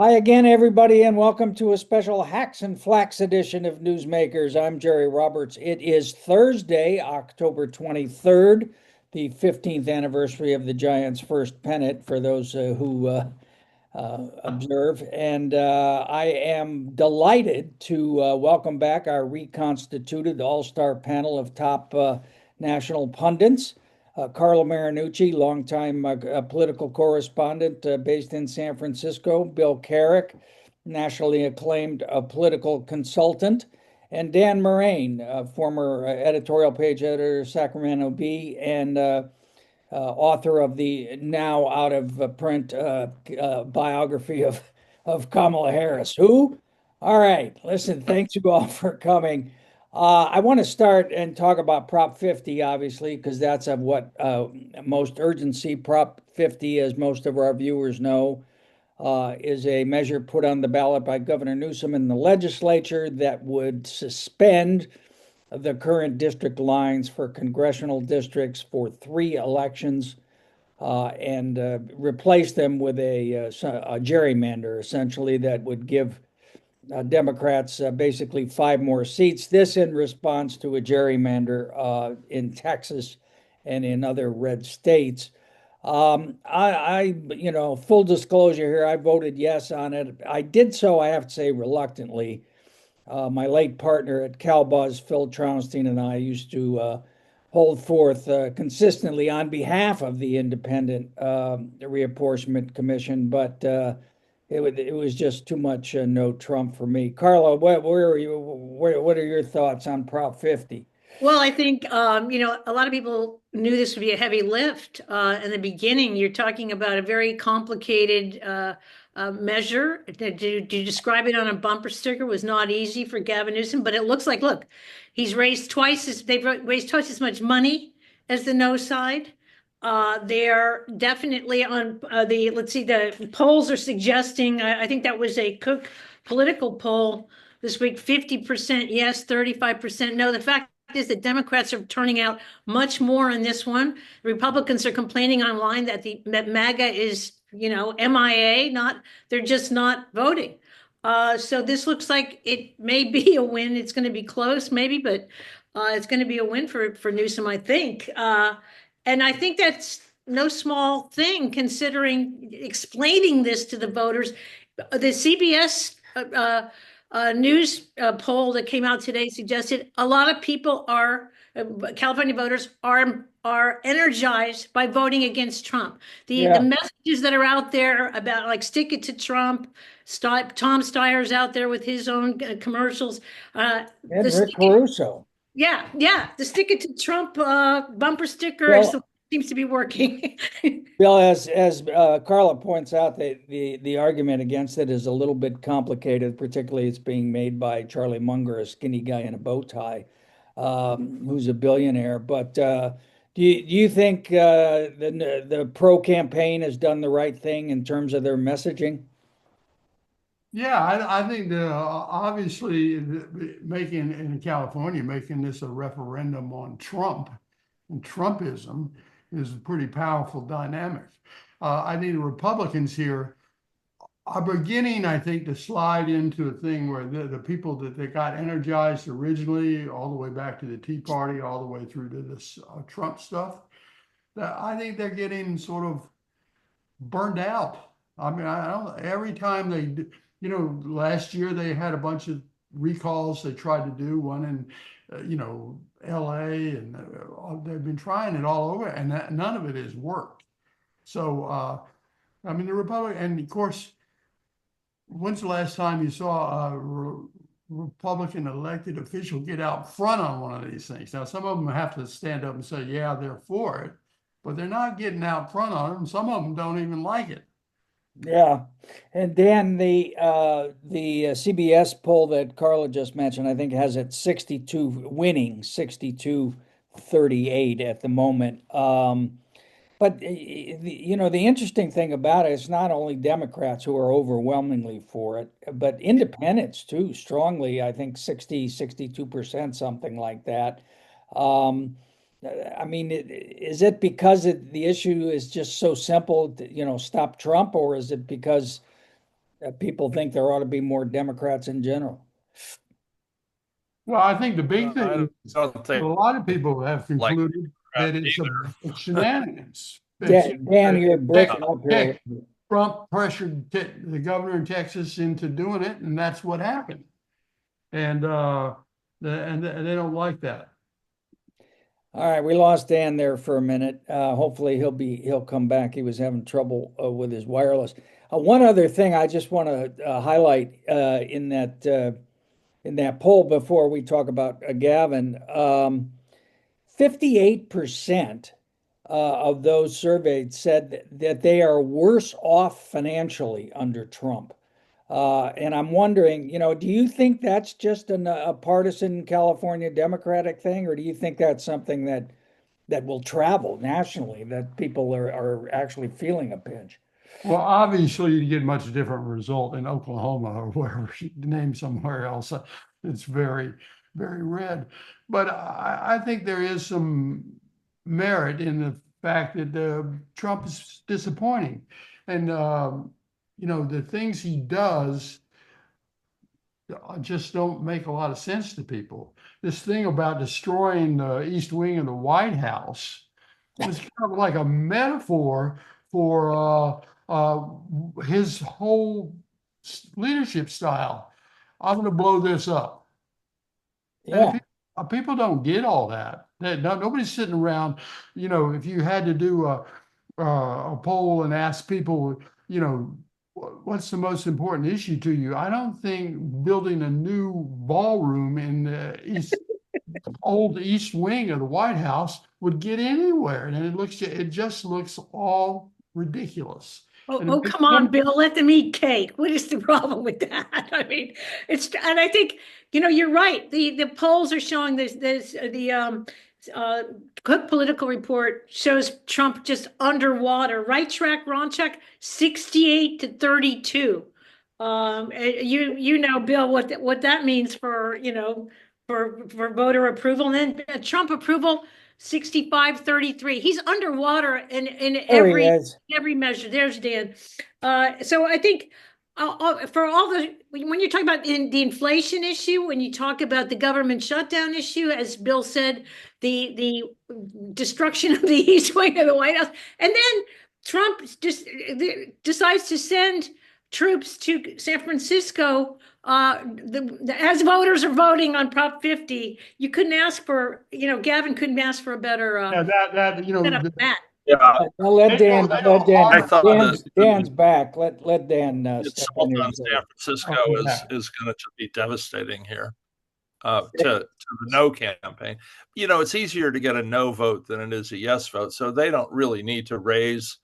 Hi again, everybody, and welcome to a special Hacks and Flacks edition of Newsmakers. I'm Jerry Roberts. It is Thursday, October 23rd, the 15th anniversary of the Giants' first pennant, for those who observe. And I am delighted to welcome back our reconstituted all-star panel of top national pundits. Carla Marinucci, longtime political correspondent based in San Francisco. Bill Carrick, nationally acclaimed political consultant. And Dan Morain, former editorial page editor, Sacramento Bee, and author of the now out of print biography of Kamala Harris. Who? All right, listen, thanks you all for coming. I want to start and talk about Prop 50, obviously, because that's of what most urgency. Prop 50, as most of our viewers know, is a measure put on the ballot by Governor Newsom in the legislature that would suspend the current district lines for congressional districts for 3 elections and replace them with a gerrymander, essentially, that would give Democrats basically 5 more seats. This in response to a gerrymander in Texas and in other red states. Full disclosure here, I voted yes on it. I did so, I have to say, reluctantly. My late partner at CalBuzz, Phil Traunstein, and I used to hold forth consistently on behalf of the independent reapportionment commission, but it was just too much no Trump for me. Carla, where are you? What are your thoughts on Prop 50? Well, I think a lot of people knew this would be a heavy lift in the beginning. You're talking about a very complicated measure. To describe it on a bumper sticker was not easy for Gavin Newsom, but it looks like, look, they've raised twice as much money as the no side. They're definitely on let's see, the polls are suggesting, I think that was a Cook political poll this week, 50% yes, 35% no. The fact is that Democrats are turning out much more in this one. Republicans are complaining online that MAGA is, MIA, not they're just not voting. So this looks like it may be a win. It's going to be close, maybe, but it's going to be a win for Newsom, I think. And I think that's no small thing, considering explaining this to the voters. The CBS news poll that came out today suggested a lot of people California voters are energized by voting against Trump. The Yeah, messages that are out there about, like, stick it to Trump. Tom Steyer's out there with his own commercials. The and Rick stick Caruso. yeah, the stick it to Trump bumper sticker Well, seems to be working. Bill, as Carla points out, the argument against it is a little bit complicated. Particularly, it's being made by Charlie Munger, a skinny guy in a bow tie, who's a billionaire. But do you think the pro campaign has done the right thing in terms of their messaging? Yeah, I think obviously making in California, making this a referendum on Trump and Trumpism is a pretty powerful dynamic. I think the Republicans here are beginning, I think, to slide into a thing where the people that they got energized originally, all the way back to the Tea Party, all the way through to this Trump stuff, that I think they're getting sort of burned out. I mean, I don't, every time last year they had a bunch of recalls they tried to do, one in, LA, and they've been trying it all over, and none of it has worked. So, I mean, the Republic, and of course, when's the last time you saw a Republican elected official get out front on one of these things? Now, some of them have to stand up and say, yeah, they're for it, but they're not getting out front on it, and some of them don't even like it. Yeah, and Dan, the CBS poll that Carla just mentioned, I think has it 62 winning, 62-38 at the moment. But the interesting thing about it is not only Democrats who are overwhelmingly for it, but independents too, strongly, I think 60, 62%, something like that. Um, I mean, is it because the issue is just so simple, stop Trump, or is it because people think there ought to be more Democrats in general. Well, I think the big I thing is don't a think lot of people have like concluded that it's either. shenanigans. It's Dan, you're breaking up here. Trump pressured the governor in Texas into doing it, and that's what happened. And they don't like that. All right, we lost Dan there for a minute. Hopefully he'll come back. He was having trouble with his wireless. One other thing I just want to highlight in that poll before we talk about Gavin, 58% of those surveyed said that they are worse off financially under Trump. And I'm wondering, do you think that's just a partisan California Democratic thing, or do you think that's something that will travel nationally, that people are actually feeling a pinch? Well, obviously, you get much different result in Oklahoma or wherever you name somewhere else. It's very, very red. But I think there is some merit in the fact that Trump is disappointing. And, the things he does just don't make a lot of sense to people. This thing about destroying the East Wing of the White House was kind of like a metaphor for his whole leadership style. I'm going to blow this up. Yeah. And people don't get all that. Nobody's sitting around. If you had to do a poll and ask people, what's the most important issue to you? I don't think building a new ballroom in the old East Wing of the White House would get anywhere, and it just looks all ridiculous. Oh, come on, Bill, let them eat cake. What is the problem with that? I mean, and I think, you're right. The polls are showing the Cook Political Report shows Trump just underwater. Right track, wrong track, 68-32. Bill, what that means for, for voter approval, and then Trump approval, 65-33. He's underwater in every measure. There's Dan. So I think for all when you talk about the inflation issue, when you talk about the government shutdown issue, as Bill said, the destruction of the East Wing of the White House, and then Trump just decides to send troops to San Francisco. As voters are voting on Prop 50, you couldn't ask for, Gavin couldn't ask for a better Yeah, I'll let Dan. Dan's back. Let Dan it's step on in here. San Francisco is going to be devastating here to the no campaign. It's easier to get a no vote than it is a yes vote, so they don't really need to raise.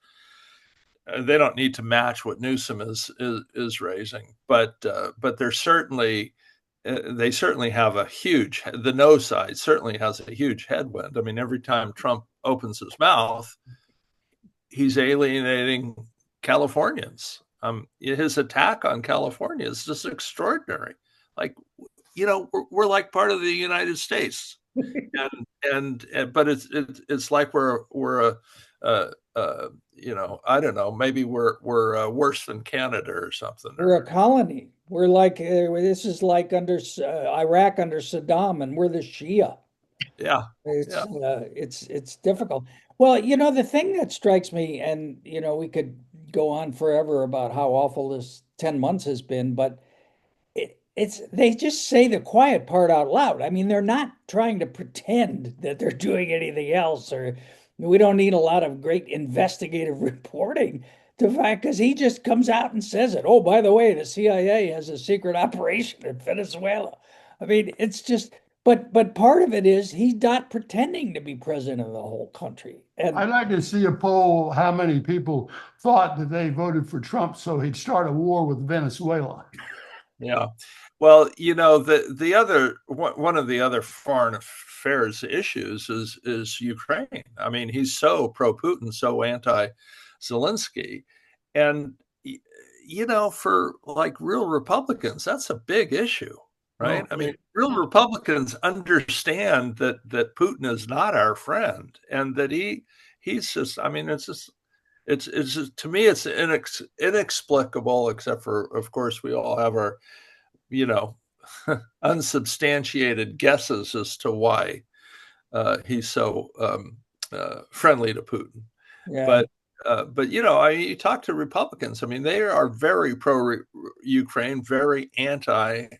They don't need to match what Newsom is raising, but they're certainly they certainly have the no side certainly has a huge headwind. I mean, every time Trump opens his mouth, he's alienating Californians. His attack on California is just extraordinary. Like, we're like part of the United States, but it's like we're I don't know, maybe we're worse than Canada or something. We're a colony. We're like this is like under Iraq under Saddam, and we're the Shia. Yeah, it's difficult. Well, the thing that strikes me, and we could go on forever about how awful this 10 months has been, but they just say the quiet part out loud. I mean, they're not trying to pretend that they're doing anything else, or we don't need a lot of great investigative reporting to fact, because he just comes out and says it. Oh, by the way, the CIA has a secret operation in Venezuela. I mean, it's just, but part of it is he's not pretending to be president of the whole country. And I'd like to see a poll how many people thought that they voted for Trump so he'd start a war with Venezuela. Yeah. Well, the other one of the other foreign affairs issues is Ukraine. I mean, he's so pro-Putin, so anti-Zelensky, and for like real Republicans, that's a big issue, right? I mean, real Republicans understand that Putin is not our friend, and that he's just. I mean, it's just, to me, it's inexplicable, except for, of course, we all have our, you know, unsubstantiated guesses as to why he's so friendly to Putin. Yeah. But you know, you talk to Republicans. I mean, they are very pro-Ukraine, very anti-Putin.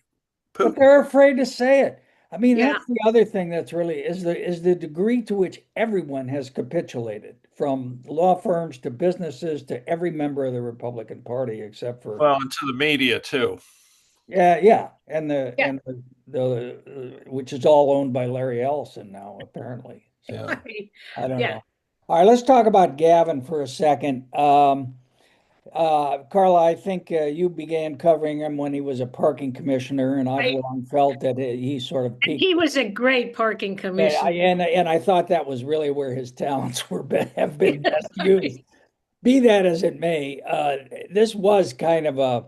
But they're afraid to say it. I mean, Yeah. that's the other thing that's really is the degree to which everyone has capitulated, from law firms to businesses to every member of the Republican Party, except for Well, and to the media too. yeah, and the Yeah. and the which is all owned by Larry Ellison now, apparently. So Yeah. I don't Yeah. know. All right, let's talk about Gavin for a second. Carla, I think you began covering him when he was a parking commissioner, and I've Right. long felt that he sort of And peaked. he was a great parking commissioner. And I thought that was really where his talents have been best used. Be that as it may, this was kind of a.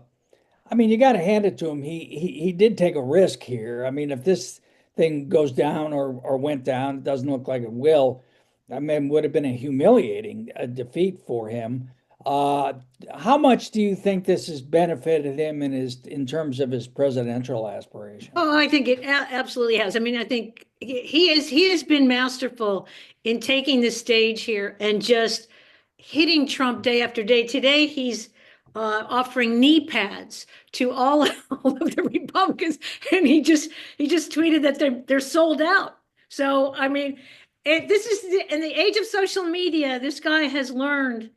I mean, you got to hand it to him. He did take a risk here. I mean, if this thing goes down or went down, it doesn't look like it will. I mean, it would have been a humiliating defeat for him. Uh, how much do you think this has benefited him in terms of his presidential aspirations? Oh, I think it absolutely has. I mean, I think he has been masterful in taking the stage here and just hitting Trump day after day. Today, he's offering knee pads to all of the Republicans, and he just tweeted that they're sold out. So, I mean, this is in the age of social media. This guy has learned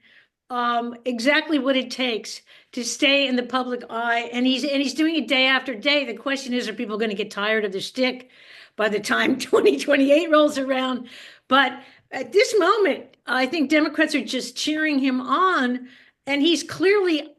exactly what it takes to stay in the public eye, and he's doing it day after day. The question is, are people going to get tired of the shtick by the time 2028 rolls around? But at this moment, I think Democrats are just cheering him on, and he's clearly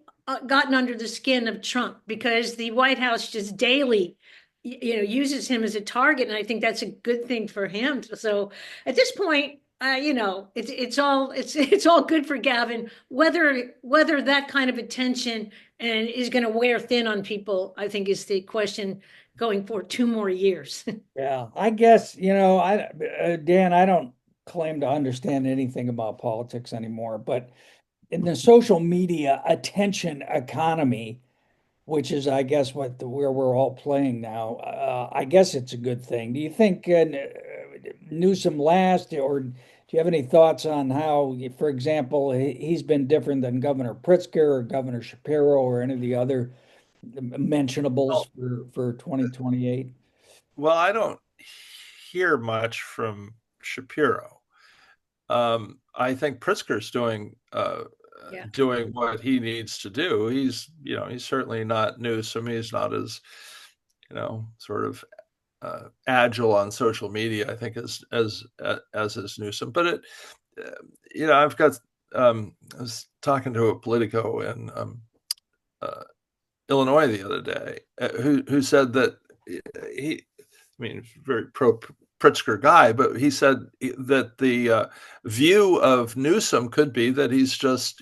gotten under the skin of Trump because the White House just daily uses him as a target, and I think that's a good thing for him. So at this point, it's all good for Gavin. Whether that kind of attention and is going to wear thin on people, I think is the question going for 2 more years. Yeah, I guess, Dan, I don't claim to understand anything about politics anymore, but in the social media attention economy, which is, I guess, where we're all playing now, I guess it's a good thing. Do you think Newsom last, or do you have any thoughts on how, for example, he's been different than Governor Pritzker or Governor Shapiro or any of the other mentionables Well, for 2028? well, I don't hear much from Shapiro. I think Pritzker's Yeah. doing what he needs to do. He's certainly not Newsom. He's not as, sort of agile on social media, I think, as is Newsom. But I've got. I was talking to a Politico in Illinois the other day, who said that very pro Pritzker guy, but he said that the view of Newsom could be that he's just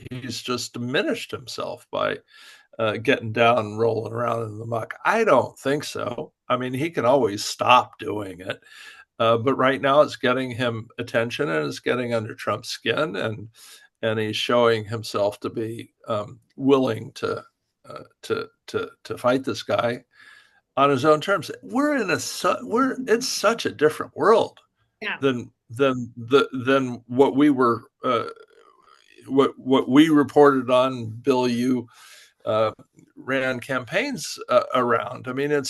diminished himself by getting down and rolling around in the muck. I don't think so. I mean, he can always stop doing it, but right now it's getting him attention and it's getting under Trump's skin, and he's showing himself to be willing to fight this guy on his own terms. It's such a different world Yeah. than what we were what we reported on. Bill, you ran campaigns around. I mean, to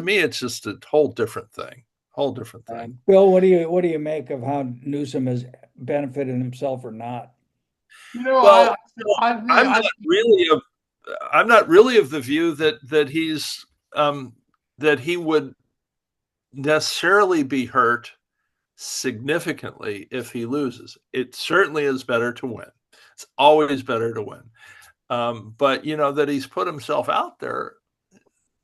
me, it's just a whole different thing. Bill, what do you make of how Newsom has benefited himself or not? Well, I think I'm not really of the view that he's that he would necessarily be hurt significantly if he loses. It certainly is better to win. It's always better to win. But that he's put himself out there.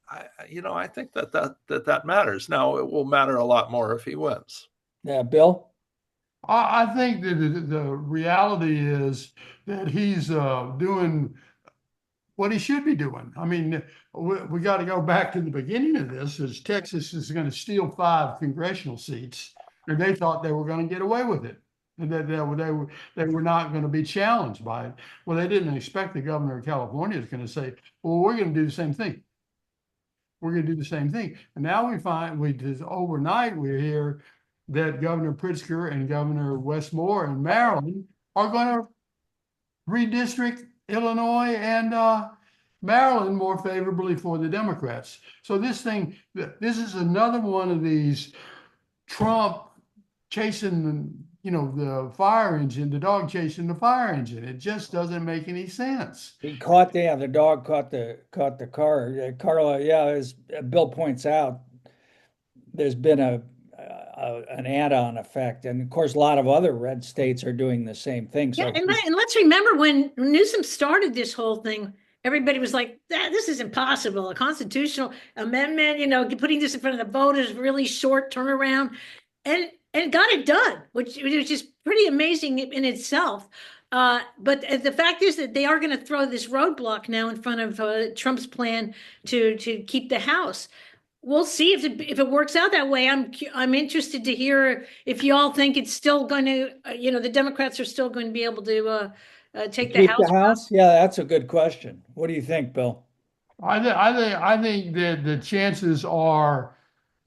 I think that matters. Now it will matter a lot more if he wins. Yeah, Bill? I think that the reality is that he's doing what he should be doing. I mean, we got to go back to the beginning of this, as Texas is going to steal 5 congressional seats, and they thought they were going to get away with it. and that they were not going to be challenged by it. Well, they didn't expect the governor of California is going to say, well, we're going to do the same thing. We're going to do the same thing. And now we find just overnight we hear that Governor Pritzker and Governor Westmore in Maryland are going to redistrict Illinois and Maryland more favorably for the Democrats. So this is another one of these Trump chasing, the fire engine, the dog chasing the fire engine. It just doesn't make any sense. The dog caught the car. Carla, yeah, as Bill points out, there's been an add-on effect, and of course, a lot of other red states are doing the same thing. So, yeah, and let's remember when Newsom started this whole thing, everybody was like, "This is impossible. A constitutional amendment, putting this in front of the voters, really short turnaround," and got it done, which is pretty amazing in itself. But the fact is that they are going to throw this roadblock now in front of Trump's plan to keep the House. We'll see if it works out that way. I'm interested to hear if you all think it's still going to, the Democrats are still going to be able to take the House. Yeah, that's a good question. What do you think, Bill? I think that the chances are,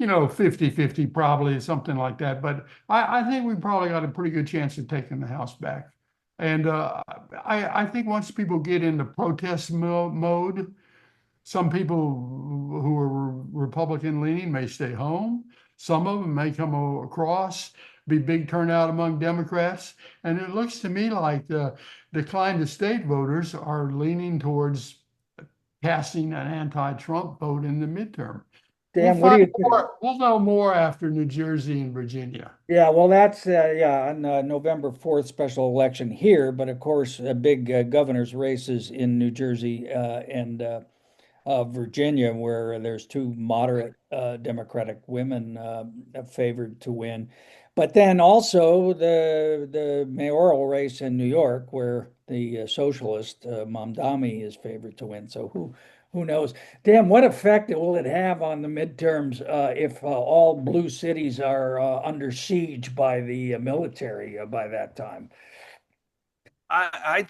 50-50 probably, something like that. But I think we probably got a pretty good chance of taking the House back. And I think once people get into protest mode, some people who are Republican leaning may stay home. Some of them may come across, be big turnout among Democrats. And it looks to me like the decline to state voters are leaning towards casting an anti-Trump vote in the midterm. Dan, what do you think? We'll know more after New Jersey and Virginia. Yeah, well, that's on November 4th special election here, but of course, big governor's races in New Jersey and Virginia, where there's two moderate Democratic women favored to win. But then also the mayoral race in New York, where the socialist Mamdani is favored to win. So who knows? Dan, what effect will it have on the midterms if all blue cities are under siege by the military by that time? I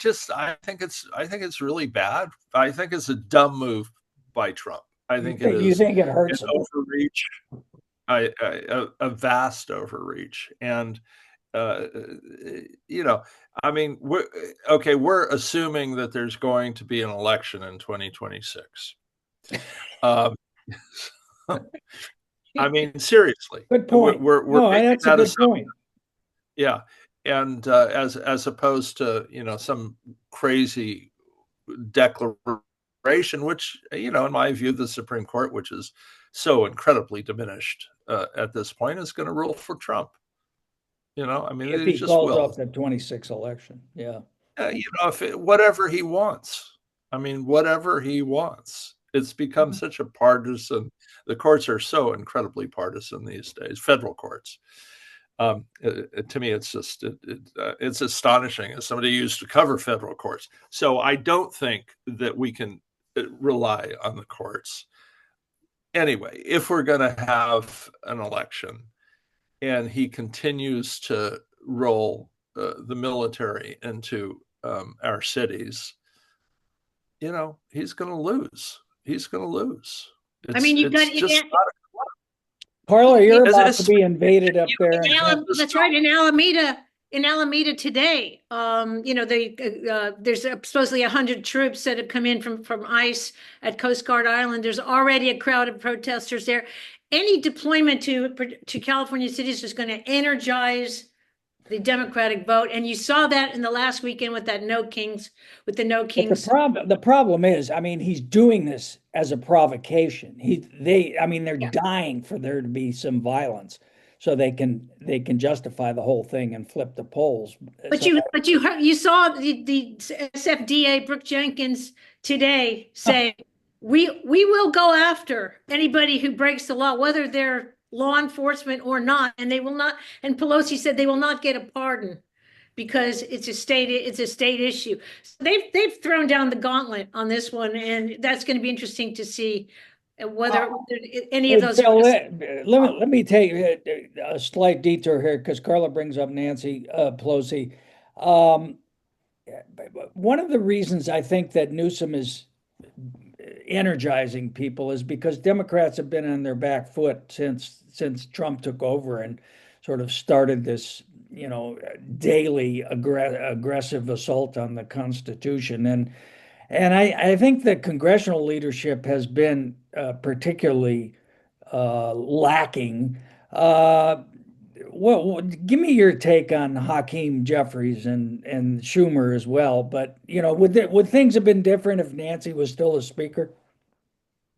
think it's really bad. I think it's a dumb move by Trump. I think it is. You think it hurts an overreach, a vast overreach, and I mean, we're assuming that there's going to be an election in 2026, I mean, seriously. Good point. That's a good point. Yeah, and as opposed to some crazy declaration, which in my view, the Supreme Court, which is so incredibly diminished at this point, is going to rule for Trump. I mean, if he just calls off the 26th election, yeah. Whatever he wants. I mean, whatever he wants. It's become such a partisan. The courts are so incredibly partisan these days. Federal courts. To me, it's just it's astonishing as somebody who used to cover federal courts. So I don't think that we can rely on the courts. Anyway, if we're going to have an election and he continues to roll the military into our cities, he's going to lose. He's going to lose. I mean, you've got Carla, you're about to be invaded up there. That's right, in Alameda today. There's supposedly 100 troops that have come in from ICE at Coast Guard Island. There's already a crowd of protesters there. Any deployment to California cities is going to energize the Democratic vote, and you saw that in the last weekend with that No Kings. The problem is, I mean, he's doing this as a provocation. They're dying for there to be some violence, so they can justify the whole thing and flip the polls. But you saw the SFDA Brooke Jenkins today say we will go after anybody who breaks the law, whether they're law enforcement or not, and they will not. And Pelosi said they will not get a pardon because it's a state issue. So they've thrown down the gauntlet on this one, and that's going to be interesting to see whether any Hey, of those. Bill, let me take a slight detour here because Carla brings up Nancy Pelosi. Um, One of the reasons I think that Newsom is energizing people is because Democrats have been on their back foot since Trump took over and sort of started this, daily aggressive assault on the Constitution. And I think the congressional leadership has been particularly lacking. Give me your take on Hakeem Jeffries and Schumer as well. But would things have been different if Nancy was still a speaker?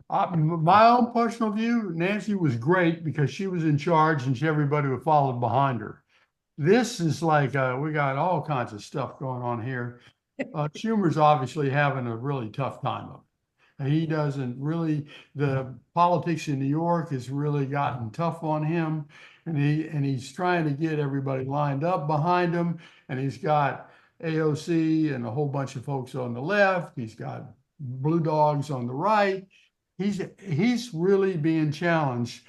My own personal view, Nancy was great because she was in charge and everybody would follow behind her. This is like we got all kinds of stuff going on here. Schumer's obviously having a really tough time of it. He doesn't really, the politics in New York has really gotten tough on him, and he's trying to get everybody lined up behind him. And he's got AOC and a whole bunch of folks on the left. He's got blue dogs on the right. He's really being challenged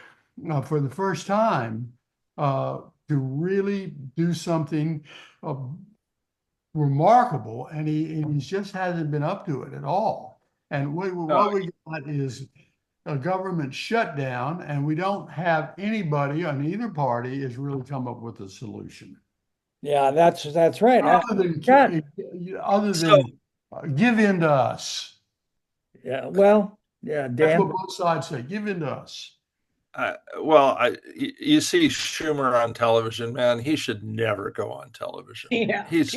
for the first time to really do something remarkable, and he just hasn't been up to it at all. And what we got is a government shutdown, and we don't have anybody on either party has really come up with a solution. Yeah, that's right. Other than give in to us. Yeah, well, yeah, That's Dan. what both sides say. Give in to us. You see Schumer on television, man. He should never go on television. Yeah. He's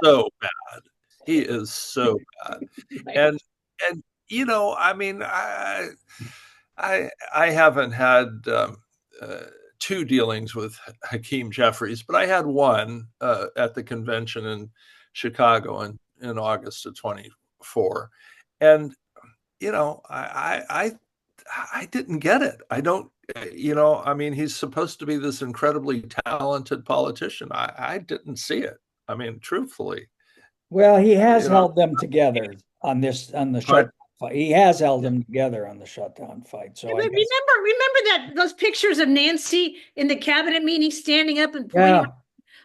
so bad. He is so bad. And I mean, I haven't had two dealings with Hakeem Jeffries, but I had one at the convention in Chicago in August of 24, and I didn't get it. I don't. I mean, he's supposed to be this incredibly talented politician. I didn't see it. I mean, truthfully. Well, he has held them together on the shutdown fight. He has held them together on the shutdown fight. So remember that those pictures of Nancy in the cabinet meeting standing up and pointing. Yeah.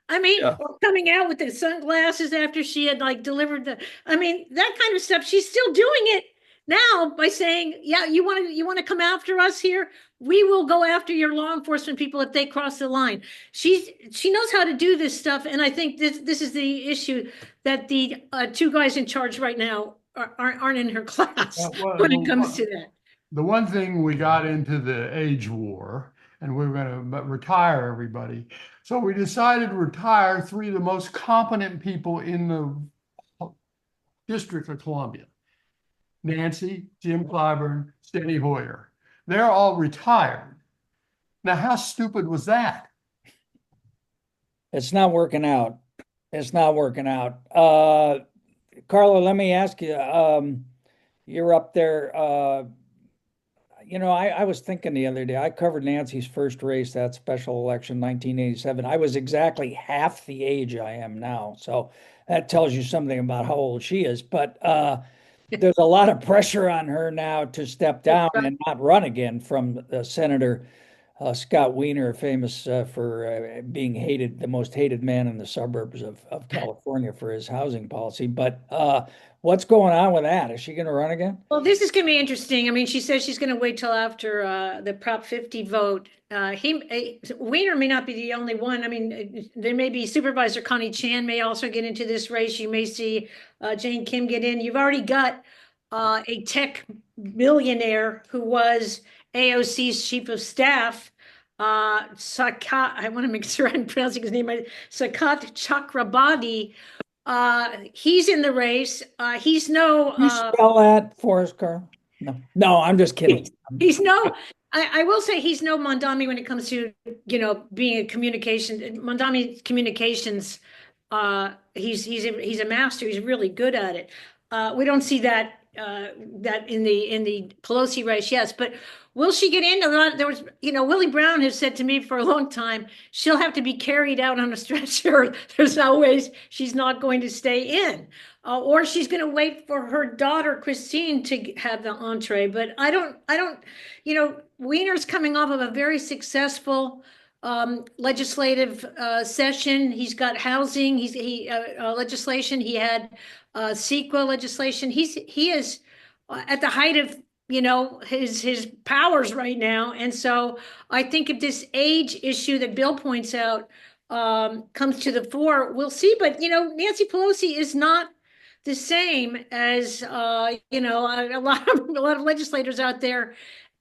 I mean, coming out with the sunglasses after she had delivered that kind of stuff. She's still doing it now by saying, yeah, you want to come after us here? We will go after your law enforcement people if they cross the line. She knows how to do this stuff. And I think this is the issue, that the two guys in charge right now aren't in her class when it comes to that. The one thing, we got into the age war and we were going to retire everybody. So we decided to retire three of the most competent people in the District of Columbia. Nancy, Jim Clyburn, Steny Hoyer. They're all retired. Now, how stupid was that? It's not working out. It's not working out. Carla, let me ask you, you're up there. I was thinking the other day, I covered Nancy's first race, that special election, 1987. I was exactly half the age I am now. So that tells you something about how old she is. But there's a lot of pressure on her now to step down and not run again from Senator Scott Wiener, famous for being the most hated man in the suburbs of California for his housing policy. But what's going on with that? Is she going to run again? Well, this is going to be interesting. I mean, she says she's going to wait till after the Prop 50 vote. Wiener may not be the only one. I mean, there may be Supervisor Connie Chan may also get into this race. You may see Jane Kim get in. You've already got a tech billionaire who was AOC's chief of staff, Sakat, I want to make sure I'm pronouncing his name right, Sakat Chakrabarti. He's in the race. He's no. Can you spell that for us, Carl? No, I'm just kidding. He's no. I will say he's no Mondami when it comes to being a Mondami communications. He's a master. He's really good at it. We don't see that that in the Pelosi race, yes, but will she get in? There was, Willie Brown has said to me for a long time, she'll have to be carried out on a stretcher. There's no ways she's not going to stay in, or she's going to wait for her daughter Christine to have the entree. But I don't, Wiener's coming off of a very successful legislative session. He's got housing. He legislation. He had CEQA legislation. He is at the height of his powers right now, and so I think if this age issue that Bill points out comes to the fore, we'll see. But Nancy Pelosi is not the same as a lot of legislators out there.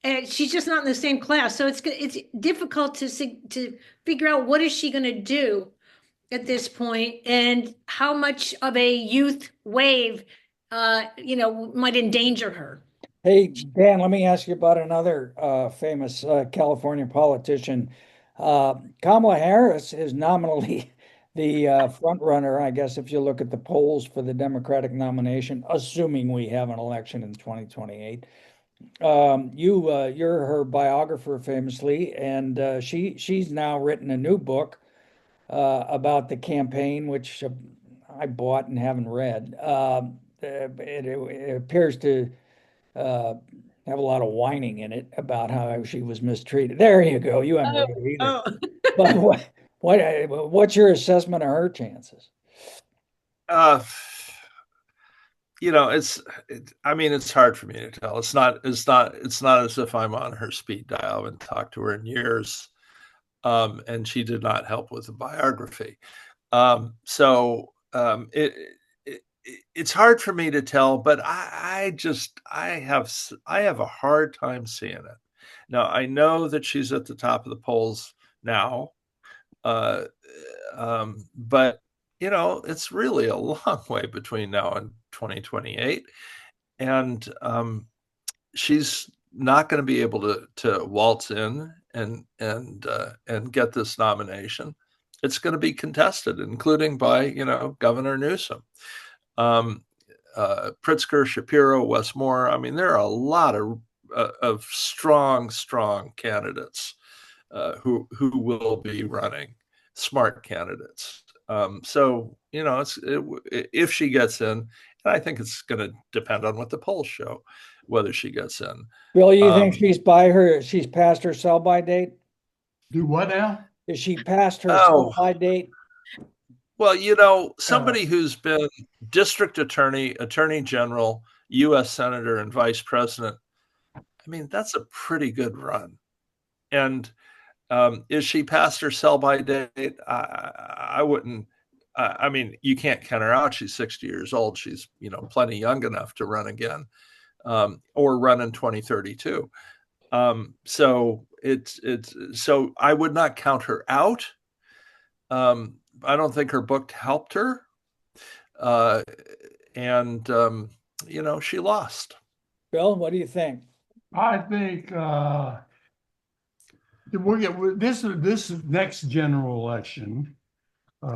And she's just not in the same class, so it's difficult to figure out what is she going to do at this point, and how much of a youth wave, might endanger her. Hey, Dan, let me ask you about another famous California politician. Kamala Harris is nominally the front runner, I guess, if you look at the polls for the Democratic nomination, assuming we have an election in 2028. You're her biographer famously, and she's now written a new book about the campaign, which I bought and haven't read. It appears to have a lot of whining in it about how she was mistreated. There you go. You haven't read it either. But what's your assessment of her chances? It's hard for me to tell. It's not as if I'm on her speed dial. I haven't talked to her in years. And she did not help with the biography. It's hard for me to tell, but I have a hard time seeing it. Now, I know that she's at the top of the polls now, but it's really a long way between now and 2028, and she's not going to be able to waltz in and get this nomination. It's going to be contested, including by Governor Newsom, Pritzker, Shapiro, Westmore. I mean, there are a lot of strong candidates who will be running, smart candidates. If she gets in, and I think it's going to depend on what the polls show, whether she gets in. Bill, you think she's past her sell-by date? Do what now? Is she past her sell-by date? Well, somebody who's been district attorney, attorney general, U.S. senator, and vice president, I mean, that's a pretty good run. And is she past her sell-by date? I wouldn't. I mean, you can't count her out. She's 60 years old. She's plenty young enough to run again, or run in 2032. So I would not count her out. I don't think her book helped her, and she lost. Bill, what do you think? I think we'll get this next general election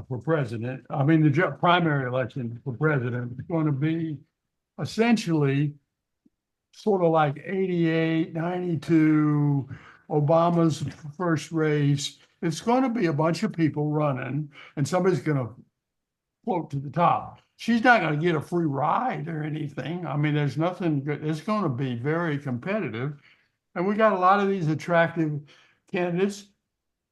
for president. I mean, the primary election for president is going to be essentially sort of like 88, 92, Obama's first race. It's going to be a bunch of people running, and somebody's going to float to the top. She's not going to get a free ride or anything. I mean, there's nothing good. It's going to be very competitive. And we got a lot of these attractive candidates.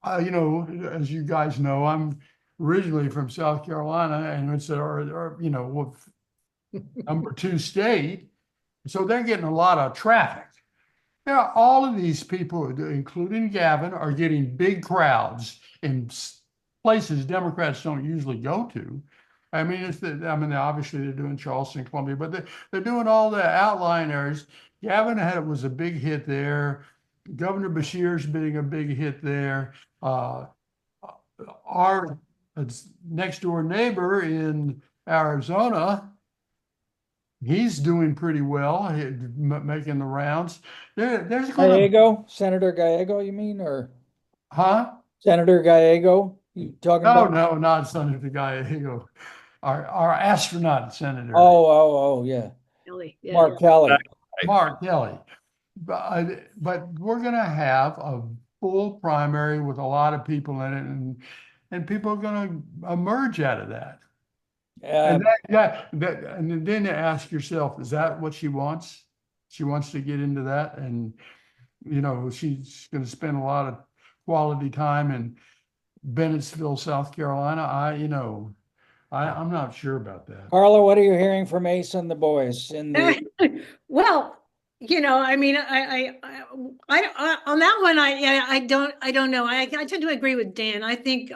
As you guys know, I'm originally from South Carolina, and it's our number 2 state. So they're getting a lot of traffic. Now, all of these people, including Gavin, are getting big crowds in places Democrats don't usually go to. I mean, obviously they're doing Charleston, Columbia, but they're doing all the outlying areas. Gavin was a big hit there. Governor Beshear's being a big hit there. Our next door neighbor in Arizona, he's doing pretty well, making the rounds. There's Senator Gallego, you mean, or? Huh? Senator Gallego, you talking about? No, not Senator Gallego. Our astronaut senator. Oh, yeah. Kelly. Yeah. Mark Kelly. Mark Kelly. But we're going to have a full primary with a lot of people in it, and people are going to emerge out of that. And and then ask yourself, is that what she wants? She wants to get into that, and she's going to spend a lot of quality time in Bennettsville, South Carolina. I'm not sure about that. Carla, what are you hearing from Ace and the boys in the? Well, I mean, on that one, I don't know. I tend to agree with Dan. I think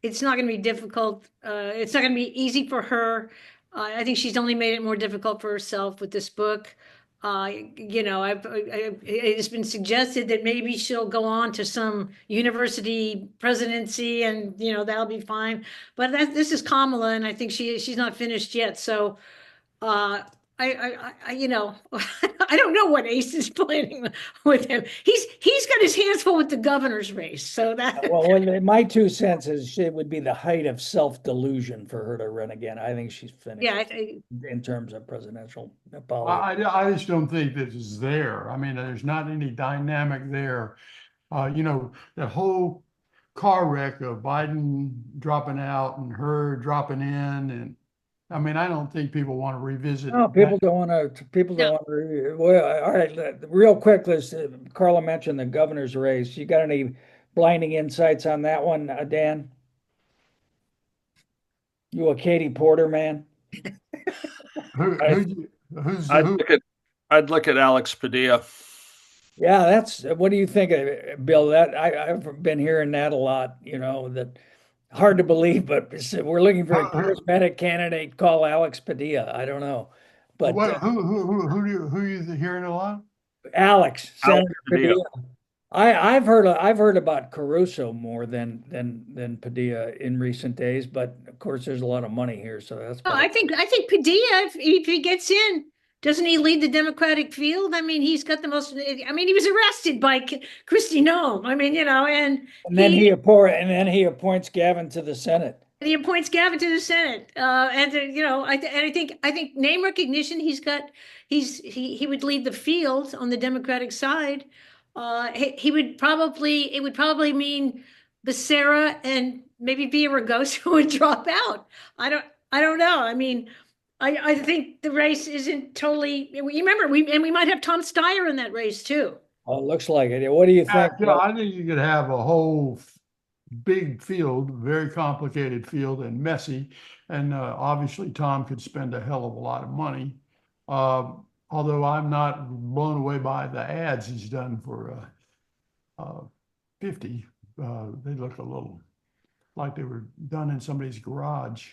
it's not going to be difficult. It's not going to be easy for her. I think she's only made it more difficult for herself with this book. It's been suggested that maybe she'll go on to some university presidency, and that'll be fine. But this is Kamala, and I think she's not finished yet. So. I don't know what Ace is planning with him. He's got his hands full with the governor's race. So that Well, my 2 cents is it would be the height of self-delusion for her to run again. I think she's finished. Yeah, in terms of presidential politics. I just don't think this is there. I mean, there's not any dynamic there. That whole car wreck of Biden dropping out and her dropping in, and I mean, I don't think people want to revisit. No, people don't want to. People don't want to. Well, all right. Real quick, Carla mentioned the governor's race. You got any blinding insights on that one, Dan? You a Katie Porter man? I'd look at Alex Padilla. Yeah, what do you think, Bill? That I've been hearing that a lot. That hard to believe, but we're looking for a charismatic candidate. Call Alex Padilla. I don't know, but who are you hearing a lot? Alex Senator Padilla. I've heard about Caruso more than Padilla in recent days, but of course there's a lot of money here, so that's. I think Padilla, if he gets in, doesn't he lead the Democratic field? I mean, he's got the most. I mean, he was arrested by Kristi Noem. I mean, and then he appoints Gavin to the Senate. He appoints Gavin to the Senate, I think name recognition. He would lead the field on the Democratic side. It would probably mean Becerra and maybe Villaraigosa would drop out. I don't know. I mean, I think the race isn't totally. Remember, we might have Tom Steyer in that race too. Oh, it looks like it. What do you think? I think you could have a whole big field, very complicated field, and messy. And obviously, Tom could spend a hell of a lot of money. Although I'm not blown away by the ads he's done for 50. They look a little like they were done in somebody's garage.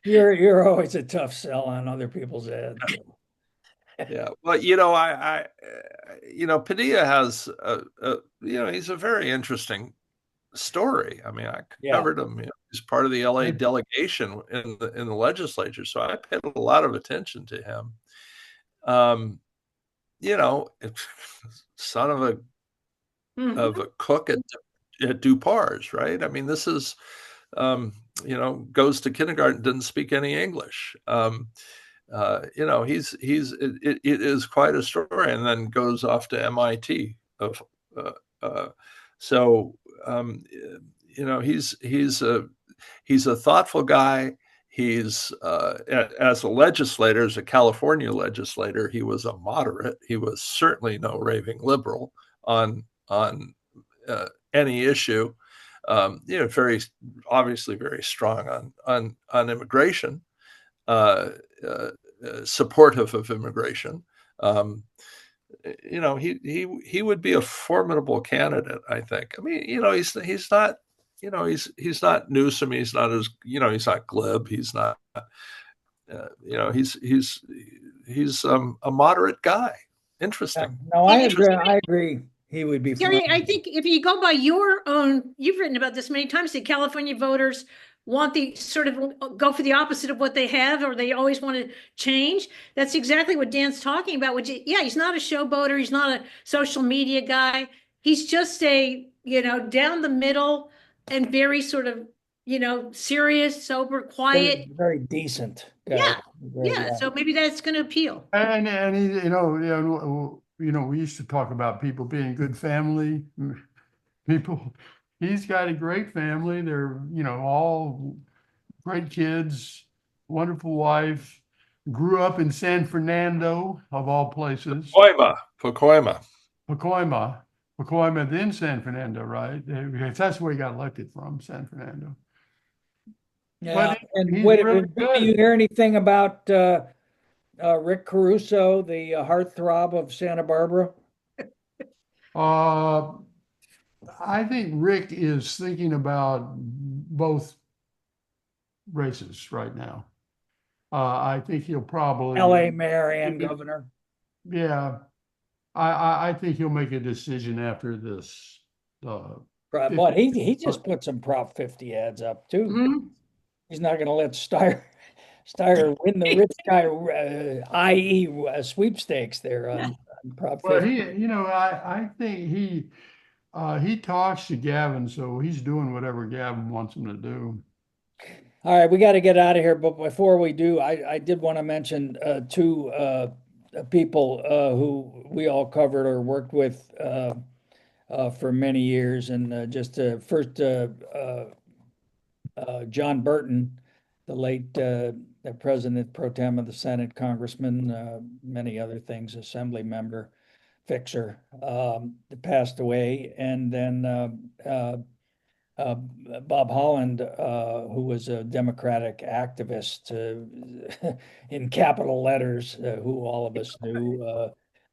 You're always a tough sell on other people's ads. Yeah, well, Padilla has he's a very interesting story. I mean, I covered him. He's part of the LA delegation in the legislature, so I paid a lot of attention to him. Son of a cook at Dupar's, right? I mean, this is goes to kindergarten, doesn't speak any English. It is quite a story, and then goes off to MIT. He's a thoughtful guy. He's as a legislator, as a California legislator, he was a moderate. He was certainly no raving liberal on any issue. Very obviously very strong on immigration. Supportive of immigration. He would be a formidable candidate, I think. I mean, he's not Newsom. He's not he's not glib. He's not, he's a moderate guy. Interesting. No, I agree. He would be. Gary, I think if you go by your own, you've written about this many times, the California voters want the sort of go for the opposite of what they have, or they always want to change. That's exactly what Dan's talking about, he's not a showboater. He's not a social media guy. He's just a, down the middle and very sort of serious, sober, Very, quiet. very decent guy. Yeah. Very, Yeah. So maybe that's going to appeal. And he, we used to talk about people being good family people. He's got a great family. They're, all great kids, wonderful wife. Grew up in San Fernando, of all places. Pacoima. Pacoima, then San Fernando, right? That's where he got elected from, San Fernando. yeah. But And he's wait, really do good. you hear anything about Rick Caruso, the heartthrob of Santa Barbara? Uh, I think Rick is thinking about both races right now. I think he'll probably, L.A. mayor and governor. yeah. I think he'll make a decision after this. But he just put some Prop 50 ads up too. Mhm. He's not going to let Steyer win the rich guy, i.e., sweepstakes there on Prop Well, 50. I think he talks to Gavin, so he's doing whatever Gavin wants him to do. All right, we got to get out of here. But before we do, I did want to mention two people who we all covered or worked with for many years. And just first, John Burton, the late President pro tem of the Senate, Congressman, many other things, Assembly member, fixer, passed away. And then Bob Holland, who was a Democratic activist in capital letters, who all of us knew.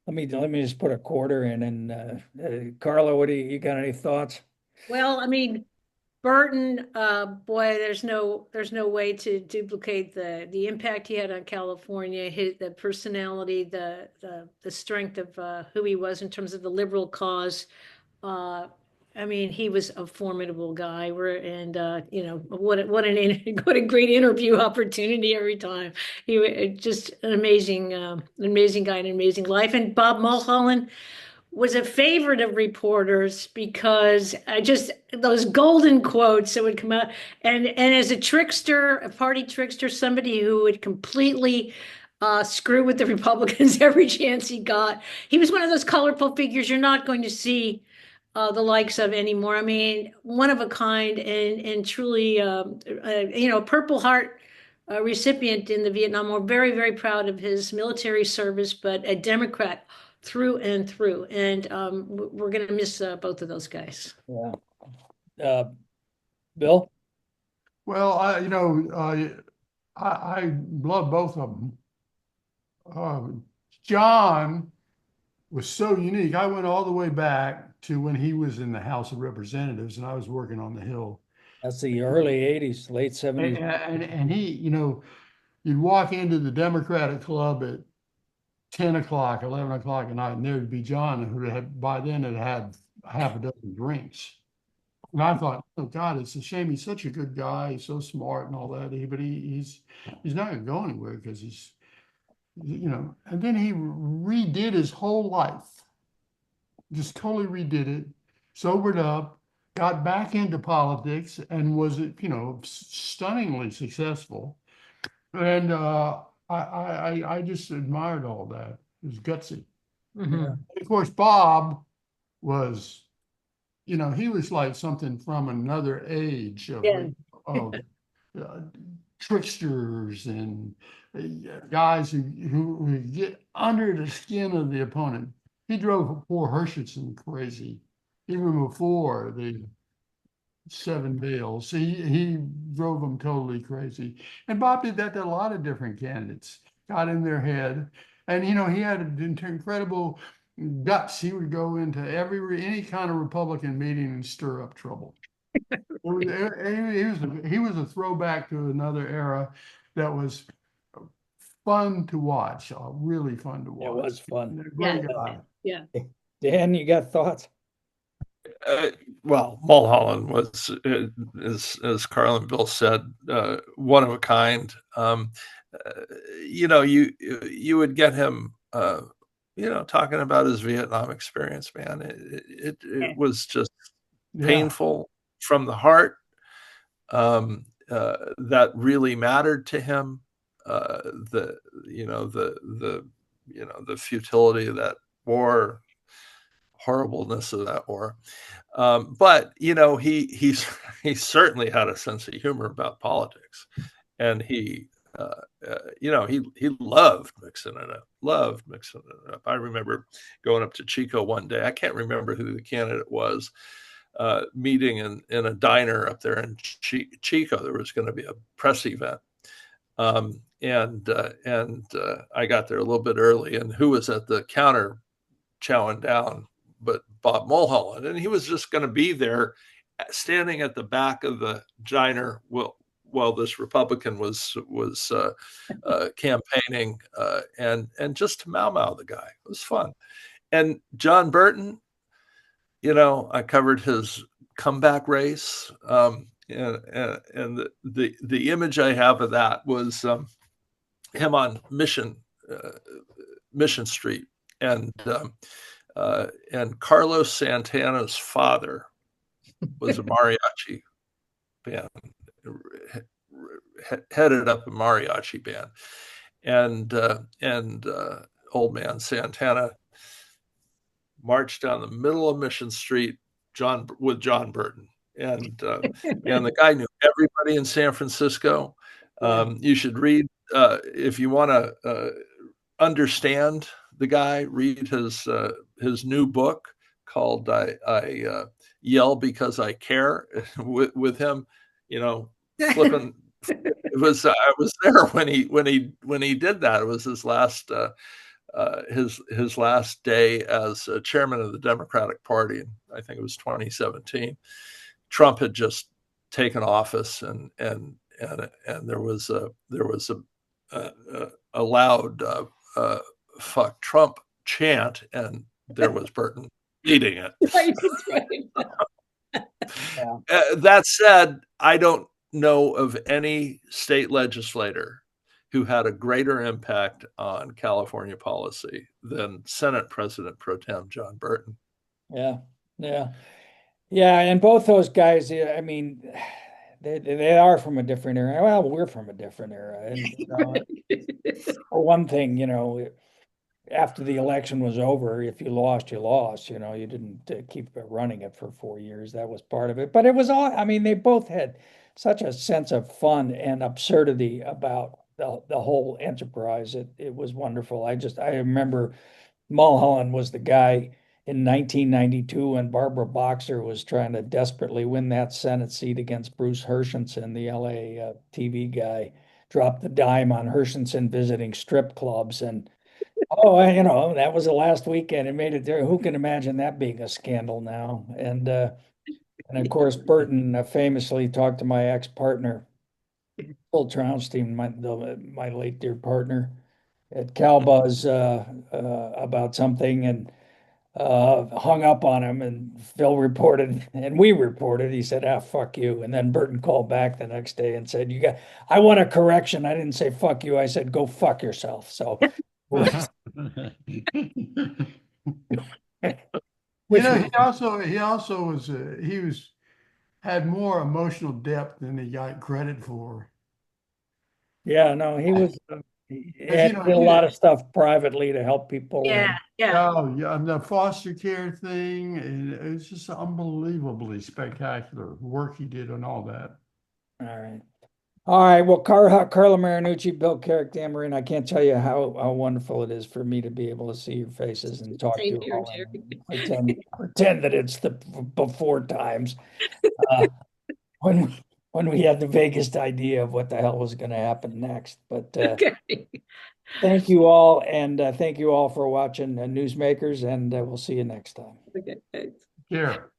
Let me just put a quarter in. And Carla, what do you got? Any thoughts? Well, I mean, Burton, boy, there's no way to duplicate the impact he had on California, the personality, the strength of who he was in terms of the liberal cause. Uh, I mean, he was a formidable guy. What what a great interview opportunity every time. Just an amazing guy, an amazing life. And Bob Mulholland was a favorite of reporters because I just those golden quotes that would come out, and as a trickster, a party trickster, somebody who would completely screw with the Republicans every chance he got. He was one of those colorful figures you're not going to see the likes of anymore. I mean, one of a kind and truly, Purple Heart recipient in the Vietnam War. Very, very proud of his military service, but a Democrat through and through. And we're going to miss both of those guys. Yeah. Bill? Well, I love both of them. John was so unique. I went all the way back to when he was in the House of Representatives and I was working on the Hill. That's the early 80s, late 70s. And he, you'd walk into the Democratic Club at 10 o'clock, 11 o'clock at night, and there'd be John, who by then had half a dozen drinks. And I thought, oh God, it's a shame. He's such a good guy. He's so smart and all that. But he's not going to go anywhere because he's, and then he redid his whole life, just totally redid it, sobered up, got back into politics, and was, stunningly successful. And I just admired all that. It was gutsy. Mm-hmm. Of course, Bob was, he was like something from another age of tricksters and guys who get under the skin of the opponent. He drove poor Hershitzson crazy even before the 7 bills. He drove them totally crazy. And Bob did that to a lot of different candidates, got in their head. And, he had incredible guts. He would go into any kind of Republican meeting and stir up trouble. He was a throwback to another era that was fun to watch, really fun to watch. It was fun. Great guy. Yeah. Dan, you got thoughts? Well, Mulholland was, as Carl and Bill said, one of a kind. You would get him, talking about his Vietnam experience, man. It was just painful from the heart. that really mattered to him. The you know the futility of that war, horribleness of that war. But he certainly had a sense of humor about politics, and he loved mixing it up. Loved mixing it up. I remember going up to Chico one day. I can't remember who the candidate was. Meeting in a diner up there in Chico. There was going to be a press event, and I got there a little bit early. And who was at the counter chowing down but Bob Mulholland, and he was just going to be there, standing at the back of the diner while this Republican was campaigning, and just to mau the guy. It was fun. And John Burton, I covered his comeback race, and the image I have of that was him on Mission Street, and Carlos Santana's father was a mariachi band, headed up a mariachi band, and old man Santana marched down the middle of Mission Street with John Burton, and the guy knew everybody in San Francisco. You should read, if you want to understand the guy, read his new book called I Yell Because I Care, with him, flipping. I was there when he did that. It was his last last day as chairman of the Democratic Party. I think it was 2017. Trump had just taken office, and there was a loud "fuck Trump" chant, and there was Burton leading it. That said, I don't know of any state legislator who had a greater impact on California policy than Senate President Pro Tem John Burton. Yeah. And both those guys, I mean, they are from a different era. Well, we're from a different era. And for one thing, after the election was over, if you lost, you lost. You didn't keep running it for 4 years. That was part of it. But it was all, I mean, they both had such a sense of fun and absurdity about the whole enterprise. It was wonderful. I remember Mulholland was the guy in 1992 when Barbara Boxer was trying to desperately win that Senate seat against Bruce Hershenson, the LA TV guy, dropped the dime on Hershenson visiting strip clubs. And that was the last weekend. It made it there. Who can imagine that being a scandal now? And of course, Burton famously talked to my ex-partner, Phil Traunstein, my late dear partner at CalBuzz, about something, and hung up on him. And Phil reported, and we reported. He said, "Ah, fuck you." And then Burton called back the next day and said, I want a correction. I didn't say fuck you. I said, go fuck yourself." So. He had more emotional depth than he got credit for. Yeah, no, he did a lot of stuff privately to help people. Yeah. Oh, yeah, the foster care thing, and it's just unbelievably spectacular work he did on all that. All right. Well, Carla Marinucci, Bill Carrick, Dan Morain, I can't tell you how wonderful it is for me to be able to see your faces and talk to you all and pretend that it's the before times when we had the vaguest idea of what the hell was going to happen next. But thank you all, and thank you all for watching Newsmakers, and we'll see you next time. Okay, thanks. Here.